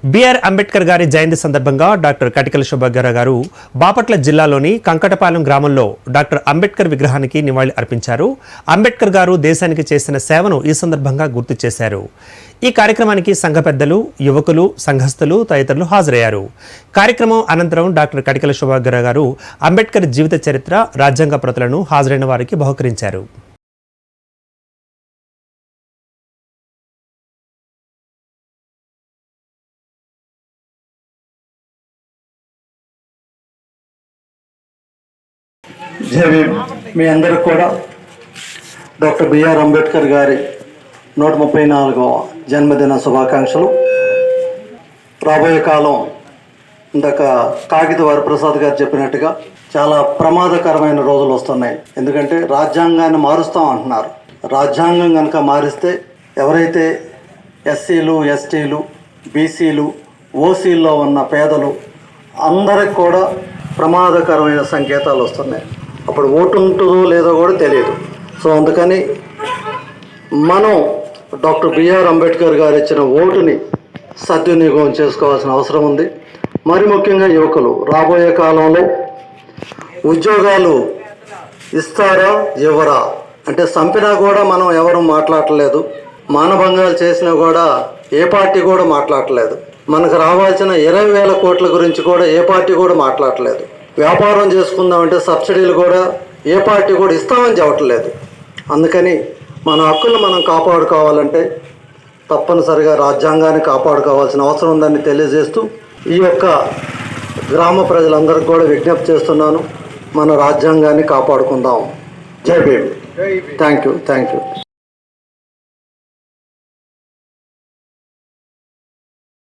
BR Ambedkar గారి జయంతి సందర్భంగా doctor Katikala శోభాగ్య గారు బాపట్ల జిల్లాలోని కంకటపాలెం గ్రామంలో డాక్టర్ అంబేద్కర్ విగ్రహానికి నివాళి అర్పించారు. అంబేద్కర్ గారు దేశానికి చేసిన సేవను ఈ సందర్భంగా గుర్తు చేశారు. ఈ కార్యక్రమానికి సంఘ పెద్దలు, యువకులు, సంఘస్థులు తదితరులు హాజరయ్యారు. కార్యక్రమం అనంతరం డాక్టర్ కటికల శోభాగ్య గారు అంబేద్కర్ జీవిత చరిత్ర, రాజ్యాంగ ప్రతులను హాజరైన వారికి బహుకరించారు. మీ అందరికి కూడా డాక్టర్ బిఆర్ అంబేద్కర్ గారి 134వ జన్మదిన శుభాకాంక్షలు. రాబోయే కాలం ఇందాక కాగిత వరప్రసాద్ గారు చెప్పినట్టుగా చాలా ప్రమాదకరమైన రోజులు వస్తున్నాయి. ఎందుకంటే రాజ్యాంగాన్ని మారుస్తాం అంటున్నారు. రాజ్యాంగం కనుక మారిస్తే ఎవరైతే ఎస్సీలు, ఎస్టీలు, బీసీలు, ఓసీల్లో ఉన్న పేదలు అందరికి కూడా ప్రమాదకరమైన సంకేతాలు వస్తున్నాయి. అప్పుడు ఓటు ఉంటుందో లేదో కూడా తెలియదు. సో అందుకని మనం డాక్టర్ బిఆర్ అంబేద్కర్ గారు ఇచ్చిన ఓటుని సద్వినియోగం చేసుకోవాల్సిన అవసరం ఉంది. మరి ముఖ్యంగా యువకులు రాబోయే కాలంలో ఉద్యోగాలు ఇస్తారా ఇవ్వరా అంటే చంపినా కూడా మనం ఎవరు మాట్లాడలేదు. మానభంగాలు చేసినా కూడా ఏ పార్టీ కూడా మాట్లాడలేదు. మనకు రావాల్సిన 20,000 కోట్ల గురించి కూడా ఏ పార్టీ కూడా మాట్లాడలేదు. వ్యాపారం చేసుకుందామంటే సబ్సిడీలు కూడా ఏ పార్టీ కూడా ఇస్తామని చెప్పట్లేదు. అందుకని మన హక్కులు మనం కాపాడుకోవాలంటే తప్పనిసరిగా రాజ్యాంగాన్ని కాపాడుకోవాల్సిన అవసరం ఉందని తెలియజేస్తూ ఈ యొక్క గ్రామ ప్రజలందరికీ కూడా విజ్ఞప్తి చేస్తున్నాను. మన రాజ్యాంగాన్ని కాపాడుకుందాం. జై భీమ్. Thank you.